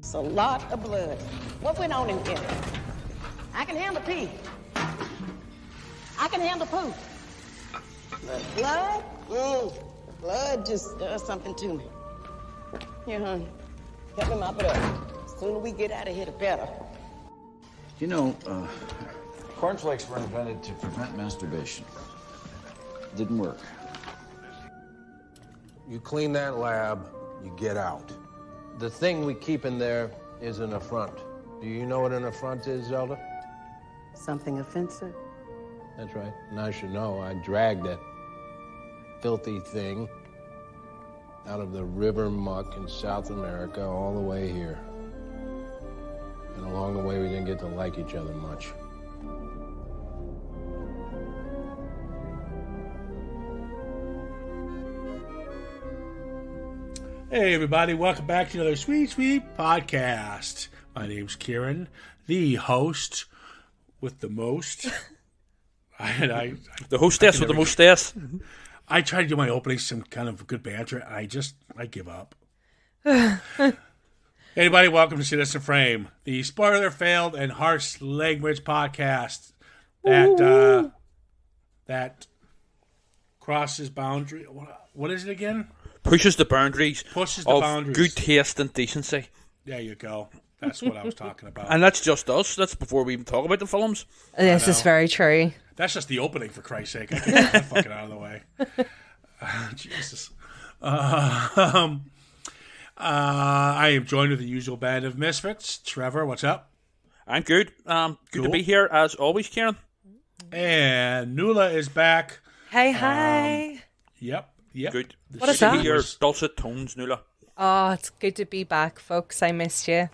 It's a lot of blood. What went on in here? I can handle pee. I can handle poop. But blood? Blood just does something to me. Here, honey. Help me mop it up. The sooner we get out of here, the better. You know, cornflakes were invented to prevent masturbation. Didn't work. You clean that lab, you get out. The thing we keep in there is an affront. Do you know what an affront is, Zelda? Something offensive? That's right. And I should know. I dragged that filthy thing out of the river muck in South America all the way here. And along the way, we didn't get to like each other much. Hey everybody, welcome back to another Sweet podcast. My name's Ciaran, the host with the most. The hostess with the mostess. I try to do my opening some kind of good banter. I give up. Anybody, welcome to Citizen Frame, the spoiler-filled and harsh language podcast that crosses boundary. What is it again? Pushes the boundaries of boundaries. Good taste and decency. There you go. That's what I was talking about. And that's just us. That's before we even talk about the films. This is very true. That's just the opening, for Christ's sake. I can get that fucking out of the way. Jesus. I am joined with the usual band of misfits. Trevor, what's up? I'm good. Good to be here, as always, Ciaran. And Nuala is back. Hey, hi. Yep. Good. What is that? To hear dulcet tones, Nuala. Oh, it's good to be back, folks. I missed you.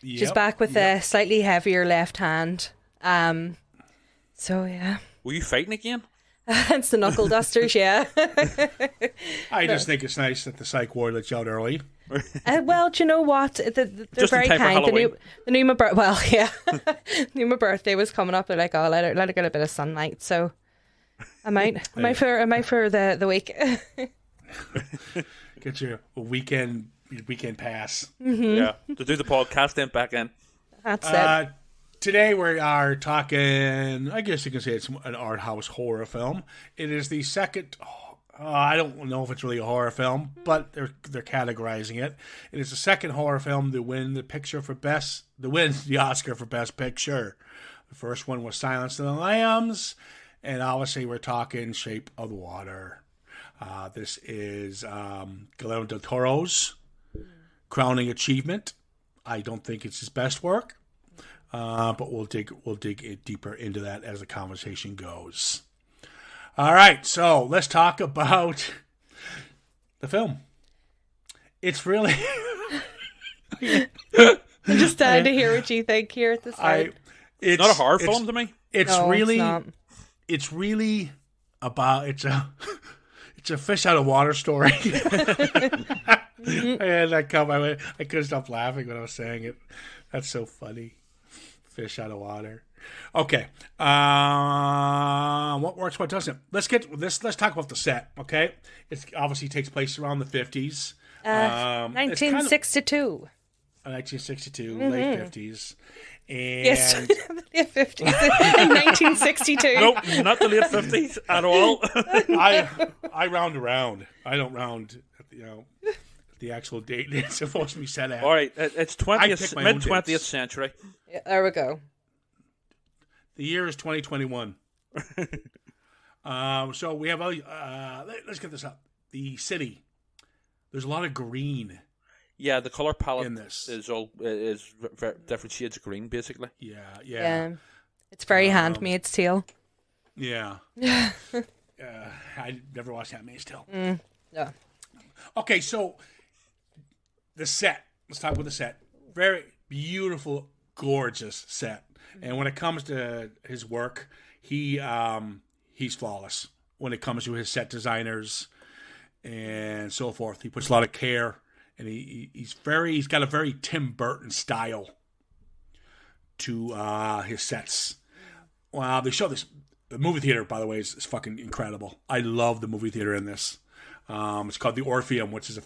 Yep. She's back with a slightly heavier left hand. So, yeah. Were you fighting again? It's the knuckle dusters, yeah. I just think it's nice that the psych ward let you out early. Well, do you know what? They're Just in very time for kind. Halloween. They knew my birthday. Well, yeah. Knew my birthday was coming up. They're like, oh, let her get a bit of sunlight. So, I might for the week. Get your weekend pass. Mm-hmm. Yeah. To do the podcast, then back in. That's it. Today we are talking, I guess you can say it's an art house horror film. It is the second, I don't know if it's really a horror film, but they're categorizing it. It is the second horror film to win the Oscar for Best Picture. The first one was Silence of the Lambs, and obviously we're talking Shape of Water. This is Guillermo del Toro's crowning achievement. I don't think it's his best work. But we'll dig deeper into that as the conversation goes. All right, so let's talk about the film. It's really I'm just dying to hear what you think here at the start. It's not a horror film to me. It's really about it's a fish out of water story. And I couldn't stop laughing when I was saying it. That's so funny. Fish out of water. Okay. What works, what doesn't? Let's talk about the set, okay? It obviously takes place around the 50s. 1962. 1962, late 50s. And Yes, late 50s. In 1962. Nope, not the late 50s at all. I round around. I don't round at the actual date it's supposed to be set at. All right, it's mid-20th century. Yeah, there we go. The year is 2021. So we have let's get this up. The city. There's a lot of green. Yeah, the color palette in this is different shades of green, basically. Yeah. It's very Handmaid's Tale. Yeah. I never watched Handmaid's Tale. No. Okay, so the set. Let's talk about the set. Very beautiful, gorgeous set. And when it comes to his work, he's flawless. When it comes to his set designers and so forth, he puts a lot of care, and he's got a very Tim Burton style to his sets. Wow, they show this. The movie theater, by the way, is fucking incredible. I love the movie theater in this. It's called the Orpheum, which is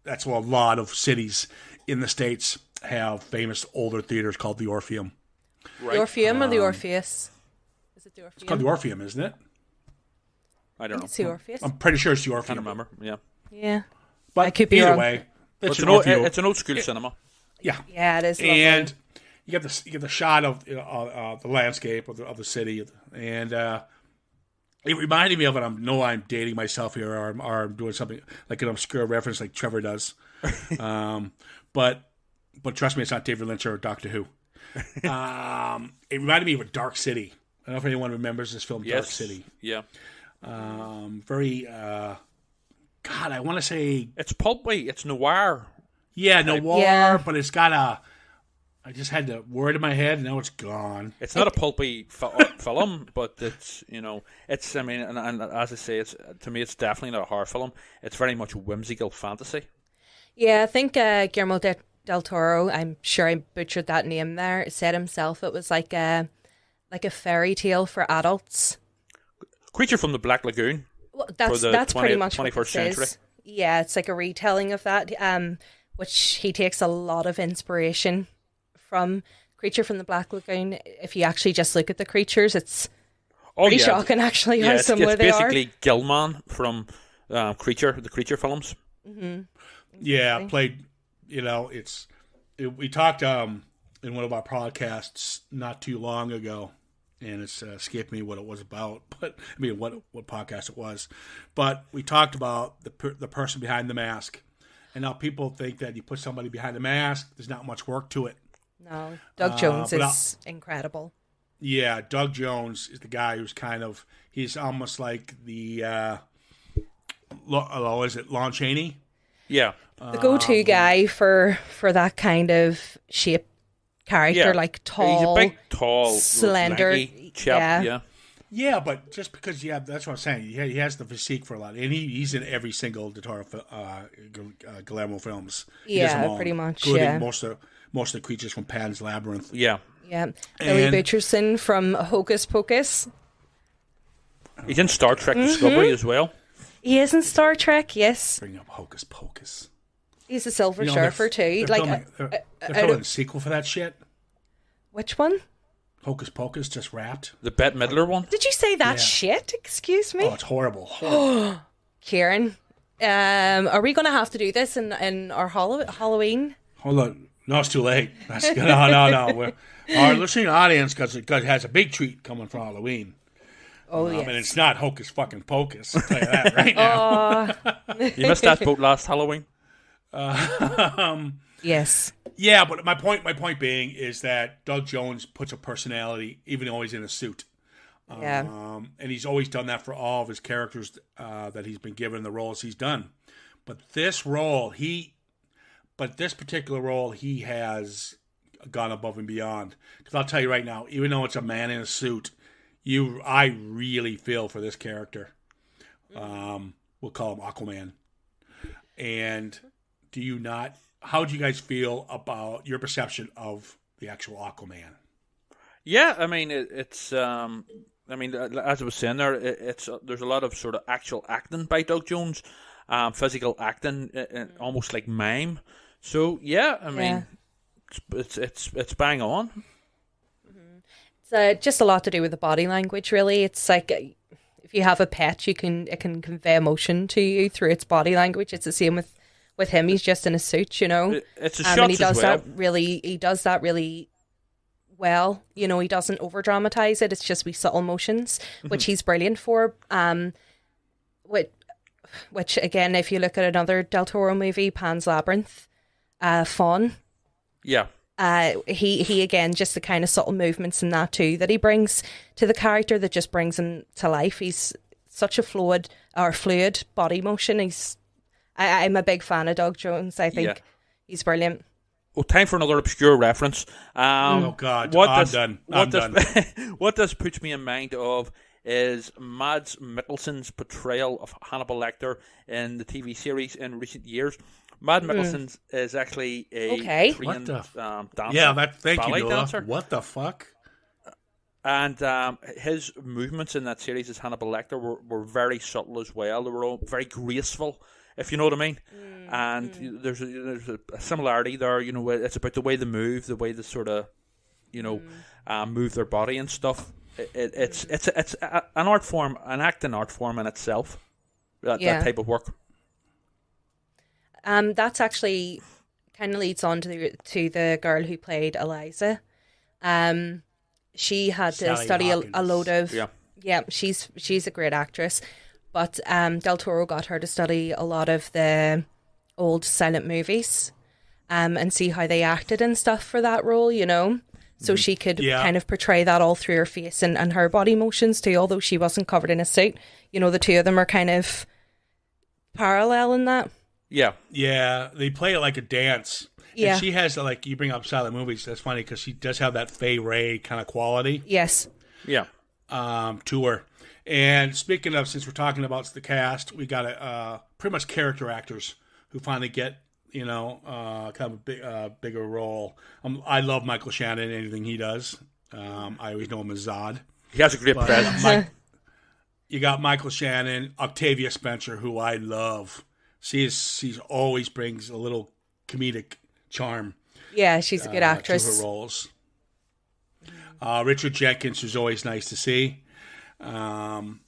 that's what a lot of cities in the States have famous older theaters called the Orpheum. Right. The Orpheum or the Orpheus? Is it the Orpheum? It's called the Orpheum, isn't it? I don't know. It's the Orpheus. I'm pretty sure it's the I Orpheum. can't remember. Yeah. Yeah. But I could be either wrong. way, But it's it's an old school cinema. Yeah. Yeah, it is lovely. And you get the shot of the landscape of the city, and it reminded me of it. I'm dating myself here, or I'm doing something like an obscure reference, like Trevor does. But trust me, it's not David Lynch or Doctor Who. It reminded me of a Dark City. I don't know if anyone remembers this film, Dark City. Yeah. Very. God, I want to say It's pulpy. It's noir. yeah, noir, Yeah. but it's got a. I just had the word in my head, and now it's gone. It's not a pulpy film, but it's it's. I mean, and as I say, it's to me, it's definitely not a horror film. It's very much whimsical fantasy. Yeah, I think Guillermo del Toro, I'm sure I butchered that name there, said himself it was like a fairy tale for adults. Creature from the Black Lagoon. Well, For the that's pretty 20th much what 21st this century. is. Yeah, it's like a retelling of that, which he takes a lot of inspiration from Creature from the Black Lagoon. If you actually just look at the creatures, it's pretty shocking actually how similar it's they are. basically Gillman from the Creature films. Yeah, played. We talked in one of our podcasts not too long ago, and it's escaped me what it was about. But I mean, what podcast it was. But we talked about the person behind the mask, and now people think that you put somebody behind the mask, there's not much work to it. No, Doug Jones but is incredible. Yeah, Doug Jones is the guy who's he's almost like the is it Lon Chaney? Yeah. The go-to guy for that kind of shape character, Yeah. like tall, He's a big, tall, slender, lanky chap. Yeah. Yeah, but just because that's what I'm saying. He has the physique for a lot, and he's in every single Guillermo films. He does them Yeah, all, pretty much. including Yeah, most of the creatures from Pan's Labyrinth. Yeah. yeah. Billy And- Butcherson from Hocus Pocus. He's in Star Trek Discovery as well. He is in Star Trek. Yes, Bring up Hocus Pocus. he's a Silver You know, Surfer too. They're Like, filming a sequel for that shit. which one? Hocus Pocus just wrapped. The Bette Midler one. Did you say that Yeah. shit? Excuse me, Oh, it's horrible. Ciaran. Are we going to have to do this in our Halloween? Hold on. No, it's too late. No. Our listening audience has a big treat coming for Halloween. Oh yes. And it's not Hocus fucking Pocus. I'll tell you that right now. You missed that boat last Halloween. Yes. Yeah, but my point being is that Doug Jones puts a personality, even though he's in a suit. Yeah. And he's always done that for all of his characters that he's been given, the roles he's done. But this particular role, he has gone above and beyond. Because I'll tell you right now, even though it's a man in a suit, I really feel for this character. We'll call him Aquaman. And do you not? How do you guys feel about your perception of the actual Aquaman? Yeah, I mean it's. I mean, as I was saying there, there's a lot of sort of actual acting by Doug Jones, physical acting, almost like mime. So yeah, I mean, it's bang on. It's just a lot to do with the body language, really. It's like if you have a pet, it can convey emotion to you through its body language. It's the same with him. He's just in a suit, you know. It's a and he shots does as well. He does that really well. You know, he doesn't over dramatize it. It's just wee subtle motions, which he's brilliant for. Which again, if you look at another Del Toro movie, Pan's Labyrinth, Fawn. Yeah. He again, just the kind of subtle movements in that too that he brings to the character that just brings him to life. He's such a fluid body motion. I'm a big fan of Doug Jones. I think he's brilliant. Well, time for another obscure reference. Oh God, I'm done. What this puts me in mind of is Mads Mikkelsen's portrayal of Hannibal Lecter in the TV series in recent years. Mads Mikkelsen is actually a trained dancer. Yeah, thank you, ballet Nola. dancer. What the fuck? And his movements in that series as Hannibal Lecter were very subtle as well. They were all very graceful. if you know what I mean. And there's a similarity there. You know, it's about the way they move, the way they sort of, you know, move their body and stuff. It's an art form, an acting art form in itself. That type of work. That's actually kind of leads on to the girl who played Elisa. She had to study a load of she's a great actress, but Del Toro got her to study a lot of the old silent movies, and see how they acted and stuff for that role, you know, so she could kind of portray that all through her face and her body motions too. Although she wasn't covered in a suit, you know, the two of them are kind of parallel in that. Yeah, they play it like a dance. Yeah, and she has like, you bring up silent movies. That's funny because she does have that Fay Ray kind of quality. Yes. Yeah. To her. And speaking of, since we're talking about the cast, we got pretty much character actors who finally get, you know, kind of a bigger role. I love Michael Shannon, anything he does. I always know him as Zod. He has a great presence. You got Michael Shannon, Octavia Spencer, who I love. She's always brings a little comedic charm. Yeah, she's a good actress. To her roles. Richard Jenkins was always nice to see. And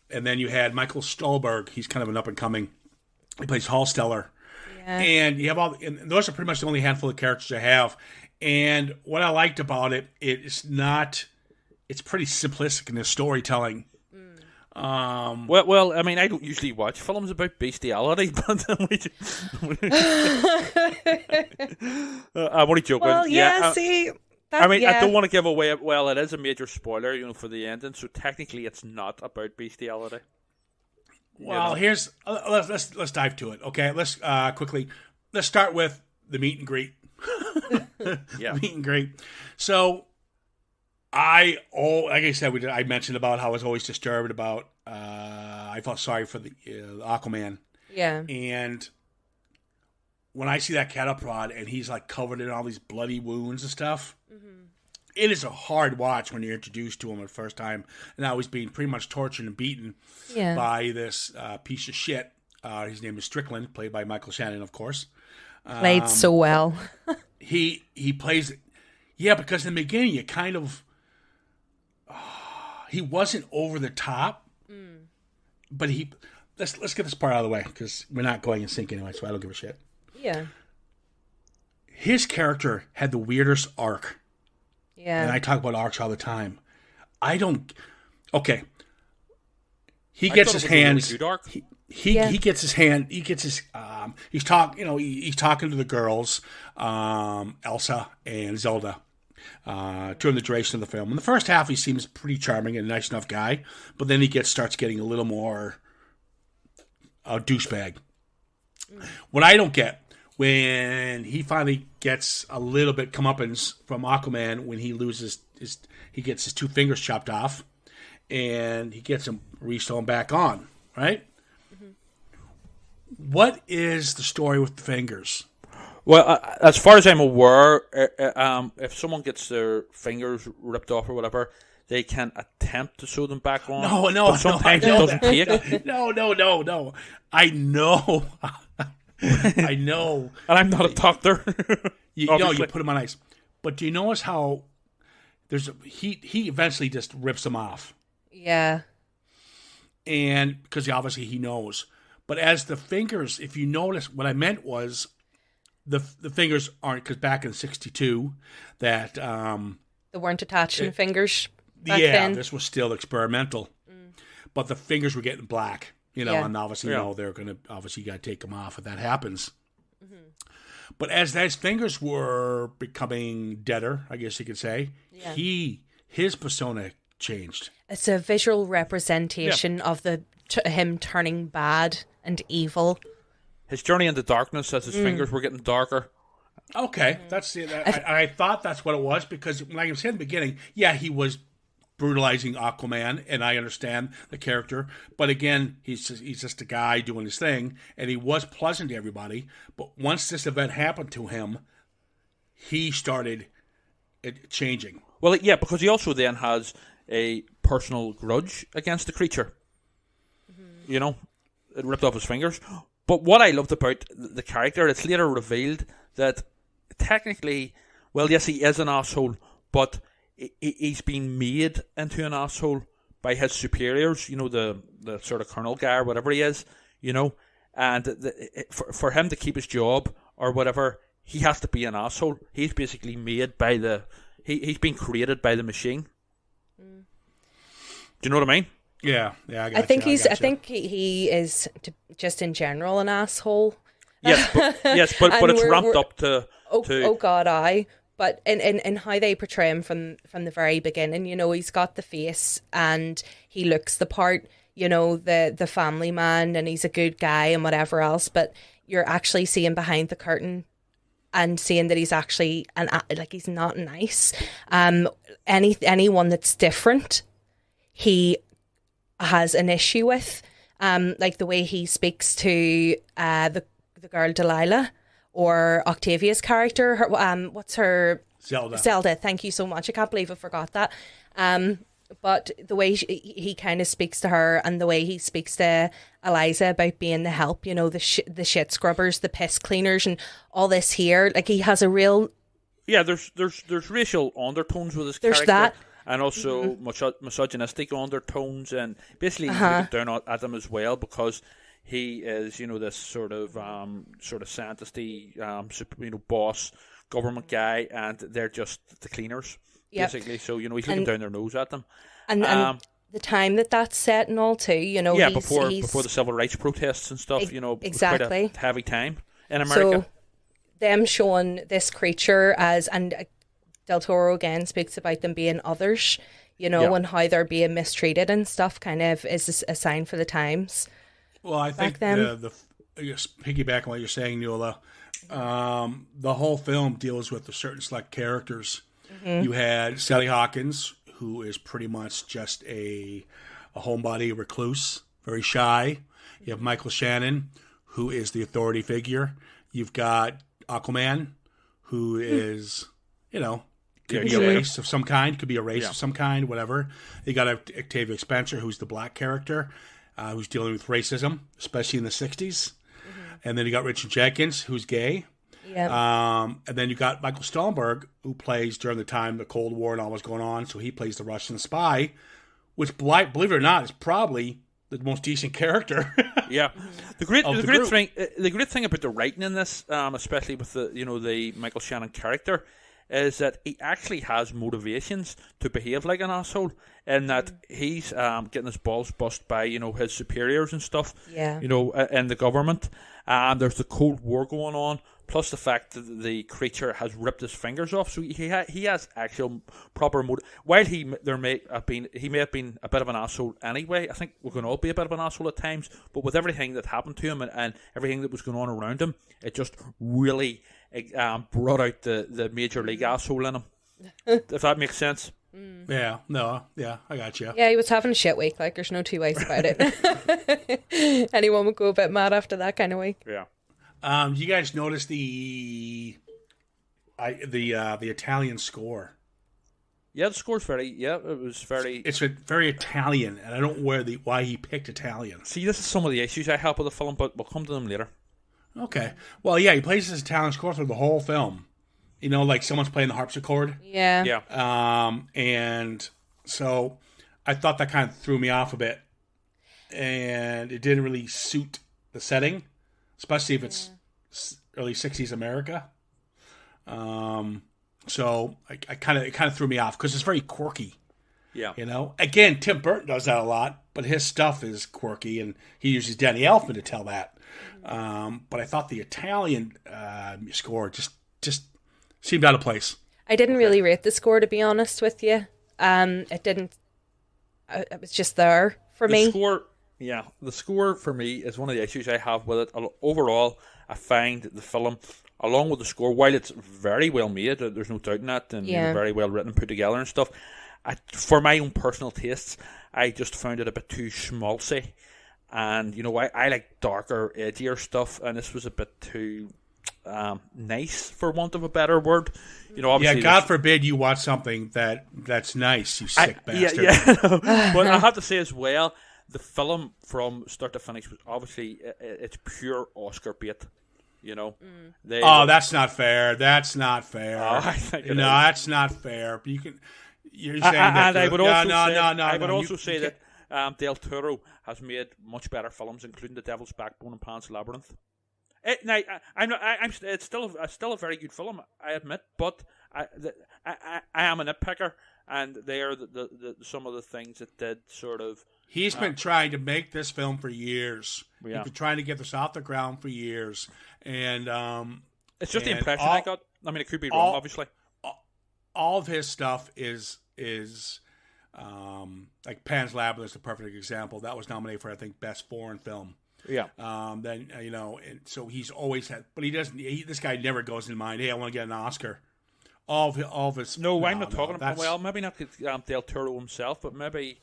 then you had Michael Stolberg. He's kind of an up-and-coming. He plays Hallsteller. Yeah. And you have and those are pretty much the only handful of characters I have. And what I liked about it, it's pretty simplistic in the storytelling. Well, I mean, I don't usually watch films about bestiality, but I'm only joking. Well, see... I don't want to give away. Well, it is a major spoiler, you know, for the ending. So technically, it's not about bestiality. Well, here's let's dive to it. Okay, let's quickly. Let's start with the meet and greet. Meet and greet. So, like I said, I mentioned about how I was always disturbed about. I felt sorry for the Aquaman. Yeah. And when I see that cattle prod and he's like covered in all these bloody wounds and stuff, it is a hard watch when you're introduced to him the first time. And now he's being pretty much tortured and beaten by this piece of shit. His name is Strickland, played by Michael Shannon, of course. Played so well. he plays it. Yeah, because in the beginning, you kind of... he wasn't over the top. But let's get this part out of the way, because we're not going in sync anyway, so I don't give a shit. Yeah. His character had the weirdest arc. Yeah. And I talk about arcs all the time. Okay. He gets his hands. He gets his hand. He gets his. He's talking to the girls, Elsa and Zelda, during the duration of the film. In the first half, he seems pretty charming and a nice enough guy, but then he starts getting a little more douchebag. What I don't get, when he finally gets a little bit comeuppance from Aquaman, when he gets his 2 fingers chopped off, and he gets them resewn back on, right? What is the story with the fingers? Well, as far as I'm aware, if someone gets their fingers ripped off or whatever, they can attempt to sew them back on. No, but sometimes it doesn't take. No. I know. I know. And I'm not a doctor. you put them on ice. But do you notice how he eventually just rips them off? Yeah. And because obviously he knows. But as the fingers, if you notice, what I meant was the fingers aren't, because back in '62 that they weren't attaching fingers back then. This was still experimental. But the fingers were getting black. And obviously, they're going to, obviously, you got to take them off if that happens. But as those fingers were becoming deader, I guess you could say, his persona changed. It's a visual representation of him turning bad and evil. His journey into darkness as his fingers were getting darker. Okay, that's it. I thought that's what it was, because like I said in the beginning, he was brutalizing Aquaman, and I understand the character, but again, he's just a guy doing his thing, and he was pleasant to everybody. But once this event happened to him, he started changing. Well, yeah, because he also then has a personal grudge against the creature. It ripped off his fingers. But what I loved about the character, it's later revealed that technically, well, yes, he is an asshole, but he's been made into an asshole by his superiors, the sort of colonel guy or whatever he is, and for him to keep his job or whatever, he has to be an asshole. He's basically made by he's been created by the machine. Do you know what I mean? Yeah, I think I think he is just in general an asshole. Yes, but it's ramped up to. Oh God, But in how they portray him from the very beginning, he's got the face and he looks the part, the family man, and he's a good guy and whatever else. But you're actually seeing behind the curtain and seeing that he's actually he's not nice. Anyone that's different, he has an issue with, like the way he speaks to the girl Delilah, or Octavia's character. What's her? Zelda. Thank you so much. I can't believe I forgot that. But the way he kind of speaks to her, and the way he speaks to Elisa about being the help, the shit scrubbers, the piss cleaners, and all this here. Like, he has a real. Yeah, there's racial undertones with his character. There's that. And also misogynistic undertones, and basically looking down at them as well, because he is, this sort of scientisty, boss, government guy, and they're just the cleaners, basically. So he's looking down their nose at them. And the time that's set and all too, before the civil rights protests and stuff, exactly, quite a heavy time in America. So them showing this creature as, and Del Toro again speaks about them being others, and how they're being mistreated and stuff, kind of is a sign for the times. Well, I think the piggyback on what you're saying, Nuala, the whole film deals with the certain select characters. Mm-hmm. You had Sally Hawkins, who is pretty much just a homebody recluse, very shy. You have Michael Shannon, who is the authority figure. You've got Aquaman, who is, could be a race of some kind, could be a race of some kind, whatever. You got Octavia Spencer, who's the black character, who's dealing with racism, especially in the 60s. Mm-hmm. And then you got Richard Jenkins, who's gay. Yeah. And then you got Michael Stuhlbarg, who plays during the time the Cold War and all was going on. So he plays the Russian spy, which, believe it or not, is probably the most decent character. Yeah. The great thing about the writing in this, especially with the Michael Shannon character, is that he actually has motivations to behave like an asshole, and that he's getting his balls bust by his superiors and stuff. Yeah. In the government, and there's the Cold War going on, plus the fact that the creature has ripped his fingers off, so he has actual proper motive. While he may have been a bit of an asshole anyway. I think we can all be a bit of an asshole at times, but with everything that happened to him and everything that was going on around him, it just really brought out the major league asshole in him. If that makes sense. Yeah, I got you. Yeah, he was having a shit week. Like, there's no two ways about it. Anyone would go a bit mad after that kind of week. Yeah. You guys notice the Italian score? Yeah, the score's it's very Italian, and I don't know why he picked Italian. See, this is some of the issues I have with the film, but we'll come to them later. Okay. Well, yeah, he plays this Italian score through the whole film. Like someone's playing the harpsichord. Yeah. Yeah. And so I thought that kind of threw me off a bit. And it didn't really suit the setting, especially if it's early 60s America. So it kind of threw me off because it's very quirky. Yeah. Again, Tim Burton does that a lot, but his stuff is quirky, and he uses Danny Elfman to tell that. But I thought the Italian score just seemed out of place. I didn't really rate the score, to be honest with you. It didn't. It was just there for me. The score for me is one of the issues I have with it. Overall, I find the film, along with the score, while it's very well made, there's no doubt in that, and very well written and put together and stuff, for my own personal tastes, I just found it a bit too schmaltzy. And, I like darker, edgier stuff, and this was a bit too nice, for want of a better word. Obviously, God forbid you watch something that's nice, you sick bastard. Yeah. But I have to say as well the film from start to finish was obviously it's pure Oscar bait. You know, That's not fair. That's not fair. I think no, that's not fair. You're saying that. And I would also I would also say that Del Toro has made much better films, including The Devil's Backbone and Pan's Labyrinth. It's still a very good film, I admit, but I am a nitpicker, and they are the some of the things that did sort of. He's been trying to make this film for years. Yeah. He's been trying to get this off the ground for years, and it's just the impression I got. I mean, it could be wrong, obviously. All of his stuff is like Pan's Labyrinth is a perfect example. That was nominated for, I think, Best Foreign Film. Yeah. Then and so he's always had, but he doesn't. This guy never goes in mind. Hey, I want to get an Oscar. All of his. No, I'm not talking about. Well, maybe not Del Toro himself, but maybe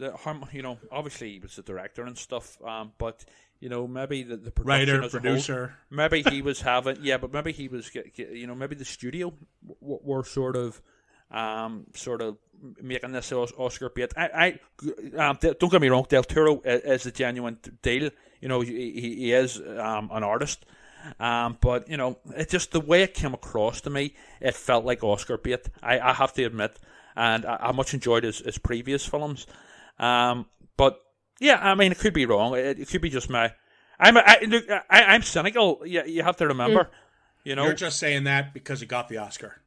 obviously he was the director and stuff. But maybe the production writer, as a producer. Whole, maybe he was having. Yeah, but maybe he was. Maybe the studio were sort of making this Oscar bait. Don't get me wrong. Del Toro is a genuine deal. He is an artist. But it just the way it came across to me, it felt like Oscar bait. I have to admit, and I much enjoyed his previous films. But yeah, I mean, it could be wrong. It could be just my. I'm cynical. Yeah, you have to remember. You're just saying that because he got the Oscar.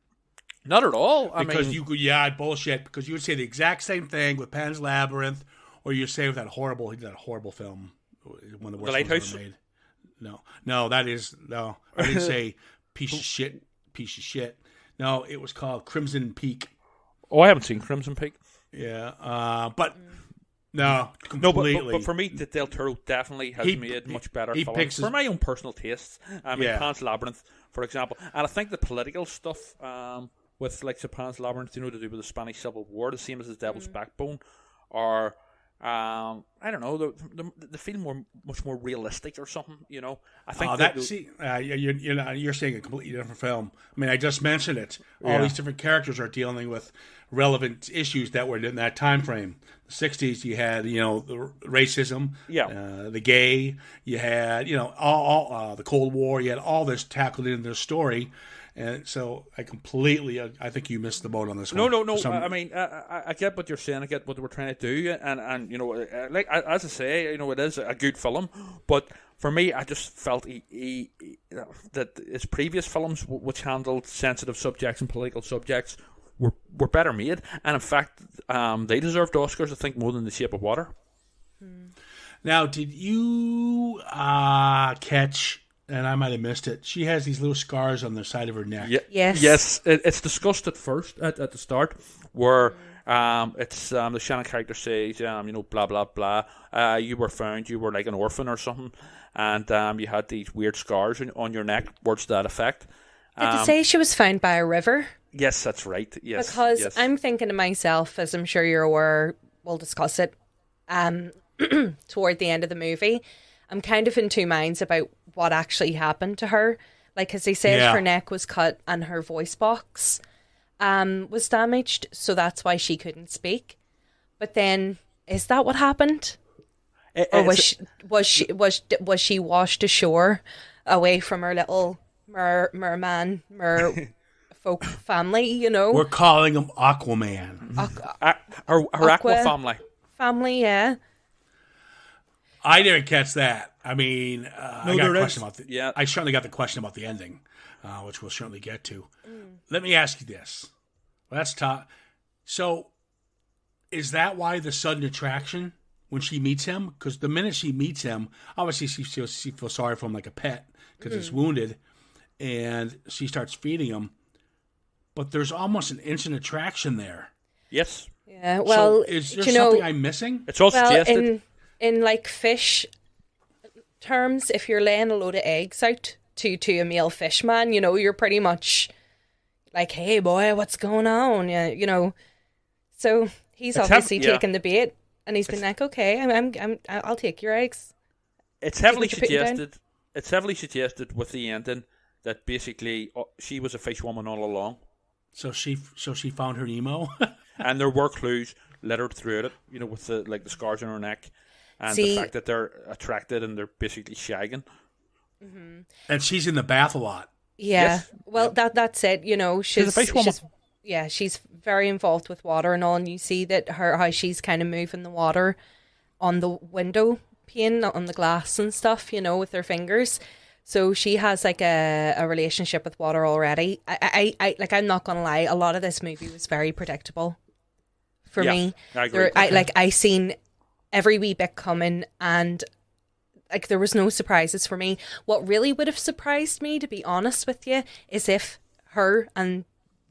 Not at all. Bullshit. Because you would say the exact same thing with Pan's Labyrinth, or you say with that horrible film, one of the worst ones ever made. No, that is no. I didn't say piece of shit. No, it was called Crimson Peak. Oh, I haven't seen Crimson Peak. Yeah, but no, completely. No, but for me, Del Toro definitely has made much better films for my own personal tastes. I mean, Pan's Labyrinth, for example, and I think the political stuff with like Pan's Labyrinth, to do with the Spanish Civil War, the same as The Devil's Backbone, are. I don't know. They feel much more realistic or something. I think you're saying a completely different film. I mean, I just mentioned it. All these different characters are dealing with relevant issues that were in that time frame. The '60s, you had the racism, the gay, you had all the Cold War. You had all this tackled into the story. And so I think you missed the boat on this one. No. I mean, I get what you're saying. I get what we're trying to do. And like as I say, it is a good film. But for me, I just felt that his previous films, which handled sensitive subjects and political subjects, were better made. And in fact, they deserved Oscars, I think, more than The Shape of Water. Now, did you catch... And I might have missed it. She has these little scars on the side of her neck. Yes. It's discussed at first, at the start, where it's the Shannon character says, blah, blah, blah. You were found, you were like an orphan or something, and you had these weird scars on your neck, words to that effect. Did you say she was found by a river? Yes, that's right. Yes. Because I'm thinking to myself, as I'm sure you're aware, we'll discuss it toward the end of the movie, I'm kind of in two minds about what actually happened to her. Like, as they said, her neck was cut and her voice box was damaged, so that's why she couldn't speak. But then, is that what happened? Or was she washed ashore away from her little merman folk family? We're calling him Aquaman. Her Aqua family. Family, yeah. I didn't catch that. I mean, I got a question about I certainly got the question about the ending, which we'll certainly get to. Let me ask you this. Let's talk. So, is that why the sudden attraction when she meets him? Because the minute she meets him, obviously she feels sorry for him like a pet because it's wounded, and she starts feeding him. But there's almost an instant attraction there. Yes. Yeah. Well, so is there something I'm missing? It's all suggested. In like fish terms, if you're laying a load of eggs out to a male fish man, you're pretty much like, hey boy, what's going on? Yeah, So he's obviously taken the bait, and he's been like, okay, I'll take your eggs. It's heavily suggested. It's heavily suggested with the ending that basically she was a fish woman all along. So she found her Nemo. And there were clues littered throughout it. With the scars on her neck, and See, the fact that they're attracted and they're basically shagging. And she's in the bath a lot. Yeah. Yes. Well, that's it. She's a fish woman. She's very involved with water and all, and you see that how she's kind of moving the water on the window pane, on the glass and stuff, with her fingers. So she has like a relationship with water already. I'm not gonna lie, a lot of this movie was very predictable for me. I agree. I seen every wee bit coming, and there was no surprises for me. What really would have surprised me, to be honest with you, is if her and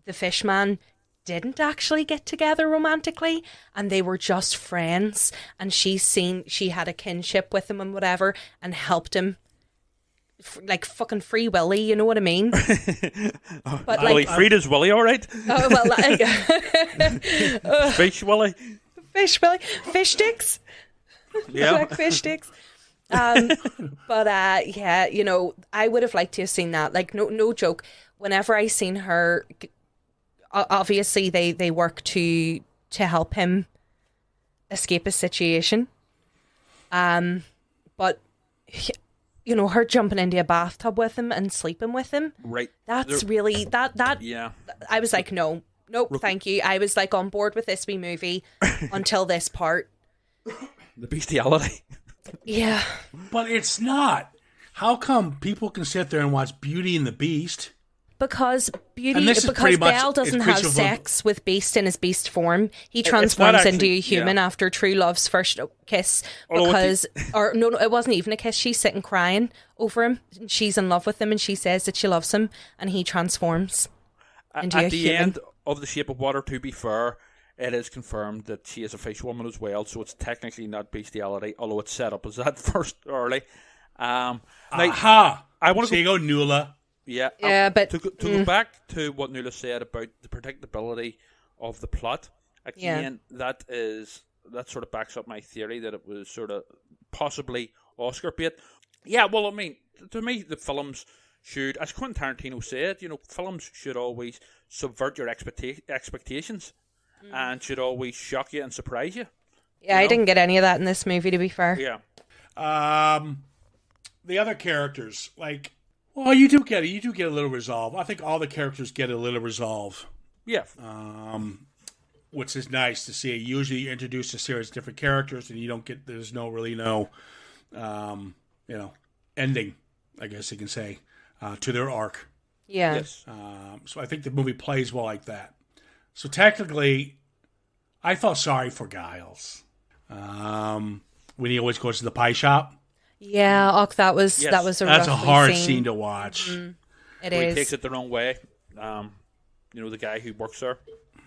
the fishman didn't actually get together romantically and they were just friends, and she had a kinship with him and whatever, and helped him like fucking Free Willy, you know what I mean? But Willy freed his Willy, all right. Oh well, Fish Willy, fish Willy, fish sticks. Yeah, like fish sticks. But yeah, I would have liked to have seen that. Like, no joke. Whenever I seen her, obviously they work to help him escape a situation. But her jumping into a bathtub with him and sleeping with him. Right. That's really that. Yeah. I was like, nope, thank you. I was like on board with this wee movie until this part. The bestiality. Yeah. But it's not. How come people can sit there and watch Beauty and the Beast? Because pretty much- Belle doesn't have Christopher- sex with Beast in his beast form. He not transforms actually- into a human after True Love's first kiss. Or no, it wasn't even a kiss. She's sitting crying over him. She's in love with him, and she says that she loves him, and he transforms into a At the human. end of The Shape of Water, to be fair, it is confirmed that she is a fish woman as well, so it's technically not bestiality, although it's set up as that first early. Aha! I want to So you go Nuala. Yeah, but to go back to what Nuala said about the predictability of the plot, again, that sort of backs up my theory that it was sort of possibly Oscar bait. Yeah, well, I mean, to me, the films should, as Quentin Tarantino said, films should always subvert your expectations and should always shock you and surprise you. Yeah, I didn't get any of that in this movie, to be fair. Yeah. The other characters, you do get a little resolve. I think all the characters get a little resolve. Yeah. Which is nice to see. Usually you introduce a series of different characters and there's no ending, I guess you can say, to their arc. Yeah. Yes. So I think the movie plays well like that. So technically, I felt sorry for Giles. When he always goes to the pie shop. Yeah, that was a That's a roughly hard scene to watch. It He is. takes it the wrong way. The guy who works there.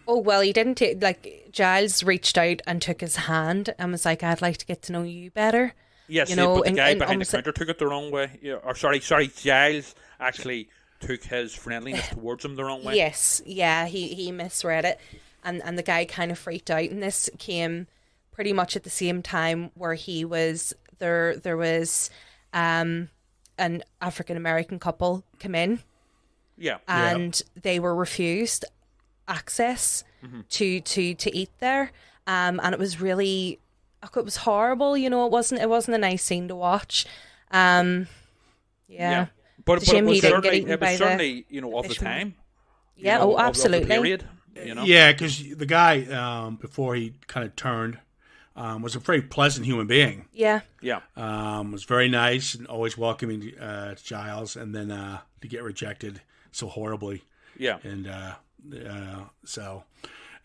Oh, well, he didn't take, Giles reached out and took his hand and was like, I'd like to get to know you better. Yes, but the guy behind the counter took it the wrong way. Yeah, or sorry, Giles actually took his friendliness towards him the wrong way. Yes, yeah, he misread it. And the guy kind of freaked out. And this came pretty much at the same time where he was, there was an African-American couple come in. Yeah. And they were refused access to eat there. And it was really, it was horrible, it wasn't a nice scene to watch. But It's a shame he didn't get eaten it by was the certainly, of the fisherman. time. Yeah, of the absolutely. period, Yeah, because the guy, before he kind of turned, was a very pleasant human being. Yeah. Yeah. Was very nice and always welcoming to Giles, and then to get rejected so horribly. Yeah. And so,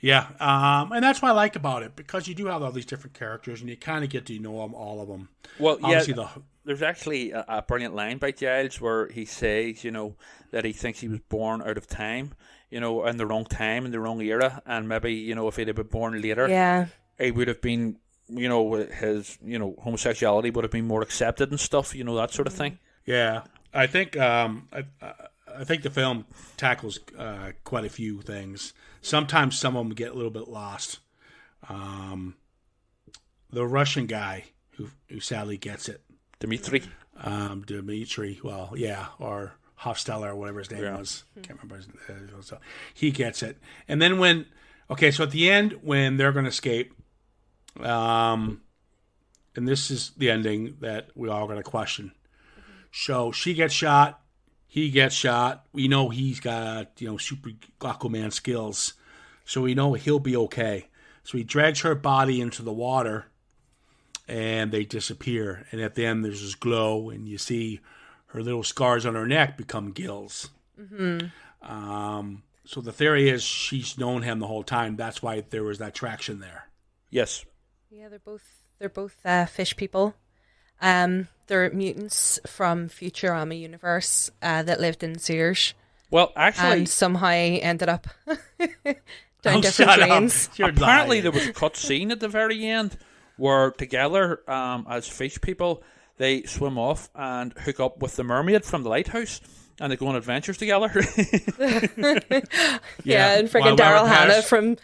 yeah. And that's what I like about it, because you do have all these different characters, and you kind of get to know them, all of them. Well, obviously there's actually a brilliant line by Giles where he says, that he thinks he was born out of time, in the wrong time, in the wrong era, and maybe, if he'd have been born later, he would have been, his, homosexuality would have been more accepted and stuff, that sort of thing. Yeah, I think I think the film tackles quite a few things. Sometimes some of them get a little bit lost. The Russian guy who sadly gets it, Dmitri, well, yeah, or Hofsteller or whatever his name was. Can't remember his name. So he gets it. And then when Okay, so at the end, when they're going to escape, and this is the ending that we all going to question. So she gets shot, he gets shot. We know he's got, super Aquaman skills, so we know he'll be okay. So he drags her body into the water, and they disappear. And at the end, there's this glow, and you see her little scars on her neck become gills. Mm-hmm. So the theory is she's known him the whole time. That's why there was that traction there. Yes. Yeah, they're both fish people. They're mutants from Futurama universe that lived in sewers. Well, actually, and somehow ended up down different drains. Apparently, there was a cut scene at the very end where together, as fish people, they swim off and hook up with the mermaid from the lighthouse, and they go on adventures together. Yeah, and friggin' Daryl Hannah from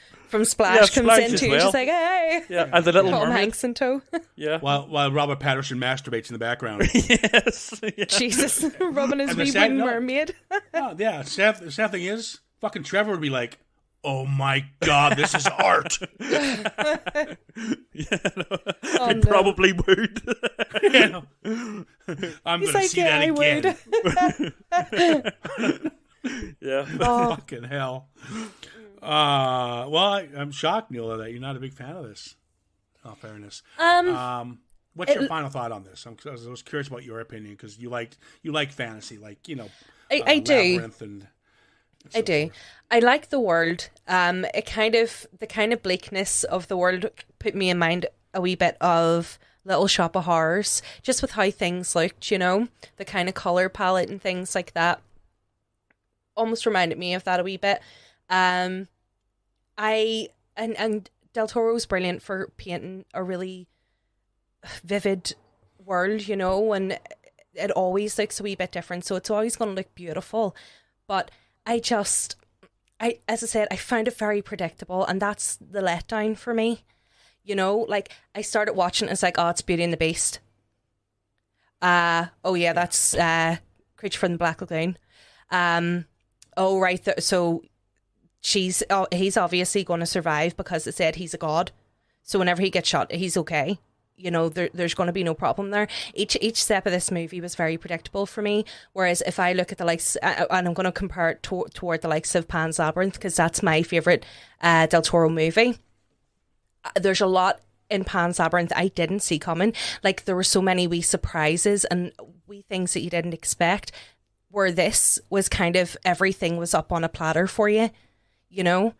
Splash comes in too. Well. She's like, hey. Yeah, and the little Tom mermaid. Hanks in tow. Yeah. While Robert Patterson masturbates in the background. Yes. Yeah. Jesus, rubbing his wee wooden mermaid. Oh, yeah. The sad thing is, fucking Trevor would be like, oh my God, this is art. He probably would. I'm going to see that again. Yeah. Fucking hell. Well, I'm shocked, Nuala, that you're not a big fan of this. In all fairness. What's your final thought on this? I was curious about your opinion because you like fantasy, I do. Labyrinth and I do. forth. I like the world. The kind of bleakness of the world put me in mind a wee bit of Little Shop of Horrors, just with how things looked, the kind of color palette and things like that. Almost reminded me of that a wee bit. And Del Toro was brilliant for painting a really vivid world, and it always looks a wee bit different, so it's always going to look beautiful. But as I said, I found it very predictable, and that's the letdown for me. I started watching it, it's like, oh, it's Beauty and the Beast. Oh yeah, that's Creature from the Black Lagoon. Oh right, so he's obviously going to survive because it said he's a god. So whenever he gets shot, he's okay. There's going to be no problem there. Each step of this movie was very predictable for me. Whereas if I look at the likes, and I'm going to compare it toward the likes of Pan's Labyrinth, because that's my favourite Del Toro movie. There's a lot in Pan's Labyrinth I didn't see coming. Like, there were so many wee surprises and wee things that you didn't expect. Where this was kind of everything was up on a platter for you, and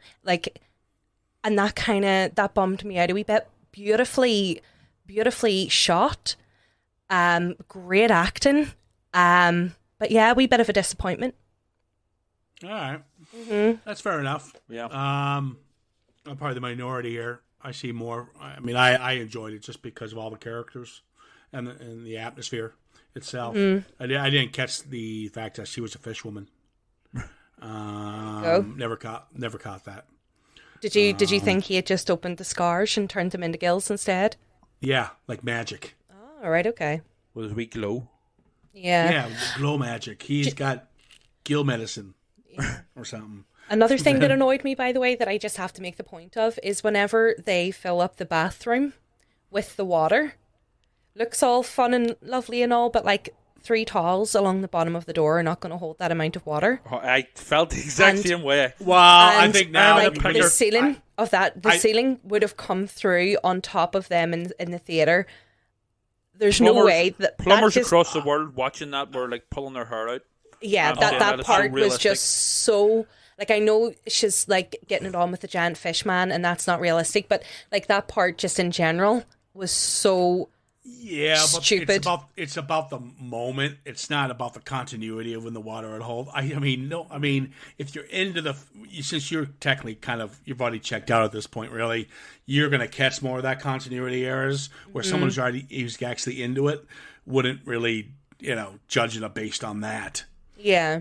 that bummed me out a wee bit. Beautifully shot, great acting, but yeah, a wee bit of a disappointment. All right, That's fair enough. Yeah. I'm probably the minority here. I see more. I mean, I enjoyed it just because of all the characters and the atmosphere itself. I didn't catch the fact that she was a fish woman. Never caught that. Did you think he had just opened the scars and turned them into gills instead? Yeah, like magic. Oh, all right, okay. With his wee glow. Yeah, glow magic. He's got gill medicine or something. Another thing that annoyed me, by the way, that I just have to make the point of, is whenever they fill up the bathroom with the water, looks all fun and lovely and all, but like 3 towels along the bottom of the door are not going to hold that amount of water. Oh, I felt the exact same way. Well, I think now the ceiling ceiling would have come through on top of them in the theater. There's no way that plumbers across the world watching that were like pulling their hair out. Yeah, that part was just so. Like, I know she's like getting it on with the giant fish man, and that's not realistic, but like that part just in general was so stupid. But it's about the moment. It's not about the continuity of when the water would hold. I mean, if you're into since you're technically you've already checked out at this point, really, you're gonna catch more of that continuity errors where someone who's actually into it wouldn't really, judging it based on that. Yeah.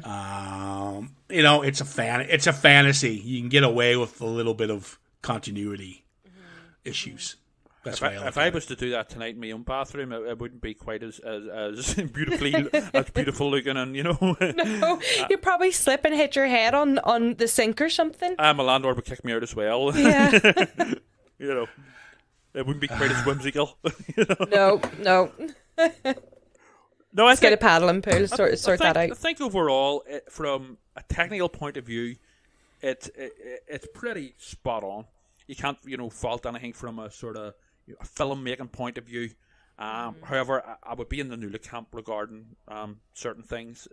It's a fantasy. You can get away with a little bit of continuity issues. If I was to do that tonight in my own bathroom, it wouldn't be quite as beautifully as beautiful looking, and No, you'd probably slip and hit your head on the sink or something. my landlord would kick me out as well. Yeah. It wouldn't be quite as whimsical. No. No, Let's get a paddling pool. Sort that I out. think overall, from a technical point of view, it's pretty spot on. You can't fault anything from a sort of a film making point of view. However, I would be in the Nuala camp regarding certain things,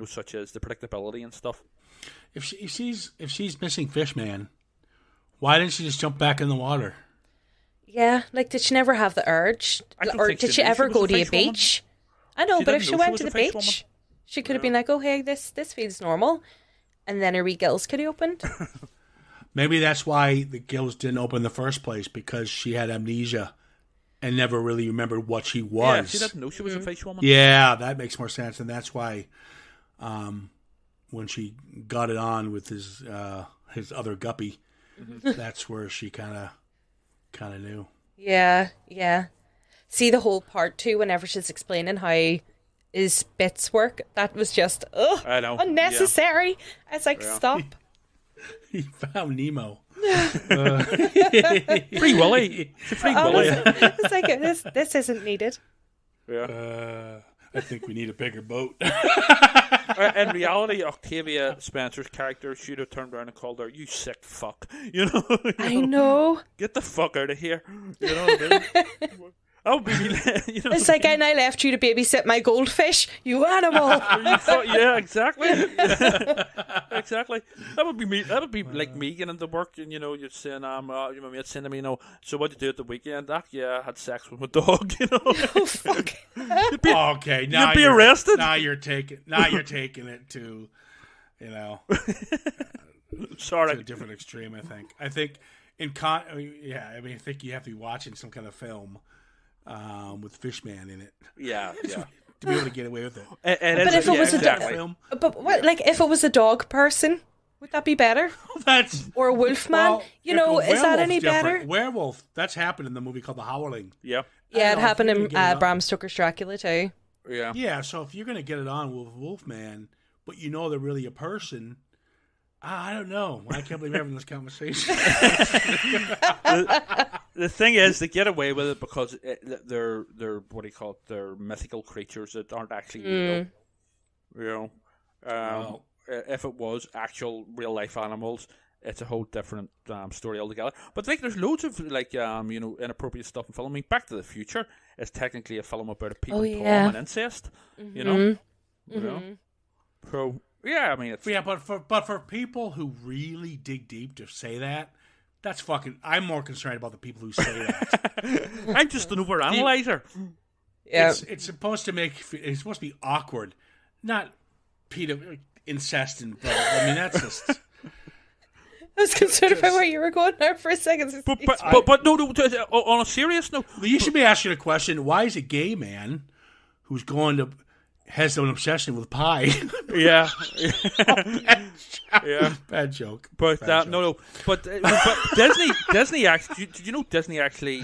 such as the predictability and stuff. If she's missing Fishman, why didn't she just jump back in the water? Yeah, like did she never have the urge, or did she ever go to a beach? I know, but if she went to the beach, she could have been like, "Oh, hey, this feels normal," and then her wee gills could have opened. Maybe that's why the gills didn't open in the first place, because she had amnesia and never really remembered what she was. Yeah, she didn't know she was a fish woman. Yeah, that makes more sense, and that's why when she got it on with his other guppy, that's where she kind of knew. Yeah. See the whole part too, whenever she's explaining how his bits work, that was just I know. unnecessary. I was like, stop. He found Nemo. Free Willy. It's a Free Willy. It's like this isn't needed. Yeah. I think we need a bigger boat. In reality, Octavia Spencer's character should have turned around and called her, "You sick fuck." I know. Get the fuck out of here. You know what I mean? That would be, It's like, and I left you to babysit my goldfish, you animal. Yeah, exactly. Exactly. That would be me. That would be like me getting into work, and you're saying, my mate's saying to me, so what'd you do at the weekend? Yeah, I had sex with my dog. Oh fuck. Okay, now you'd be arrested. Now you're taking it to, Sorry, to a different extreme. I think I think you have to be watching some kind of film with Fishman in it. Yeah. To be able to get away with it. But if it was a film, but what, like if it was a dog person, would that be better? Or a wolf man? Is that any better? Werewolf. That's happened in the movie called The Howling. Yeah. Yeah, it happened in Bram Stoker's Dracula too. Yeah. Yeah. So if you're gonna get it on with Wolfman, but they're really a person. I don't know. I can't believe we're having this conversation. The thing is, they get away with it because they're what do you call it? They're mythical creatures that aren't actually real. If it was actual real life animals, it's a whole different story altogether. But there's loads of inappropriate stuff in film. I mean, Back to the Future is technically a film about a peeping Tom and incest. So. Yeah, I mean, but for people who really dig deep to say that, that's fucking. I'm more concerned about the people who say that. I'm just an overanalyzer. Yeah, it's supposed to it's supposed to be awkward, not incest and. I mean, that's just. I was concerned about where you were going there for a second. But no, on a serious note, you should be asking a question: why is a gay man who's has an obsession with pie? Yeah. Bad joke. But no. But Disney actually. Did you know Disney actually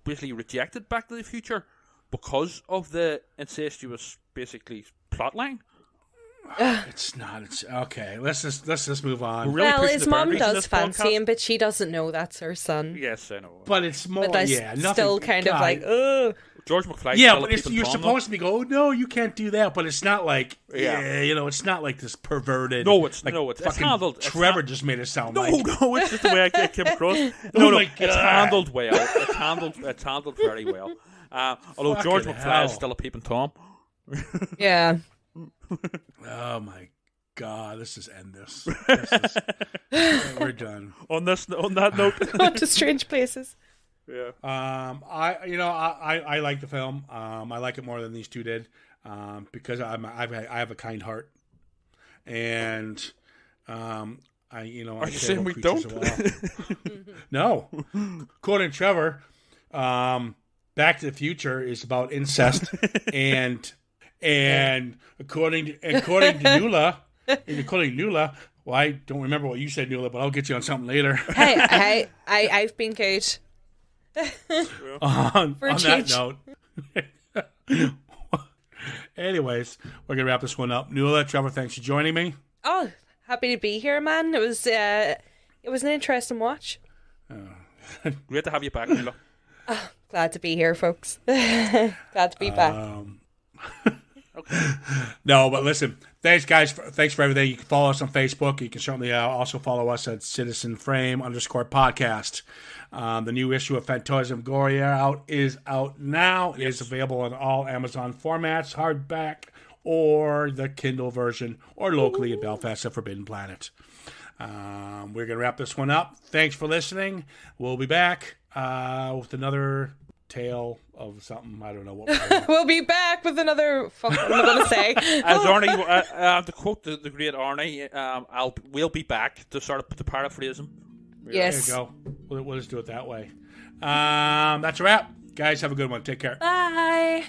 basically rejected Back to the Future because of the incestuous basically plotline? It's not. It's okay. Let's just move on. Well, his mom does fancy him, but she doesn't know that's her son. Yes, I know. But it's more. But nothing. Still kind of like, ugh. George McFly. Yeah, but you're supposed to be go. Oh, no, you can't do that. But it's not like. It's not like this perverted. No, it's fucking handled. Trevor just made it sound like. No, it's just the way I came across. It's handled well. It's handled very well. Although George McFly is still a peeping Tom. Yeah. Oh my God! Let's just end this. We're done. On that note, On to strange places. Yeah. I like the film. I like it more than these two did, because I have a kind heart, and Are you saying we don't? No. According to Trevor, Back to the Future is about incest, and according to Nuala, well, I don't remember what you said, Nuala, but I'll get you on something later. Hey, I've been good. on that change. note. Anyways, we're going to wrap this one up. Nuala, Trevor, thanks for joining me. Oh, happy to be here, man. It was an interesting watch. Great to have you back, Nuala. Glad to be here, folks. Glad to be back. Okay. No, but listen, thanks, guys. Thanks for everything. You can follow us on Facebook. You can certainly also follow us at CitizenFrame_podcast. The new issue of Phantasm Gloria is out now. It is available on all Amazon formats, hardback or the Kindle version, or locally in Belfast at Forbidden Planet. We're going to wrap this one up. Thanks for listening. We'll be back with another tale of something. I don't know what. We'll be back with another. Fuck, what am I going to say? As Arnie, to quote the great Arnie, we'll be back to paraphrase him. Yes. There you go. We'll just do it that way. That's a wrap. Guys, have a good one. Take care. Bye.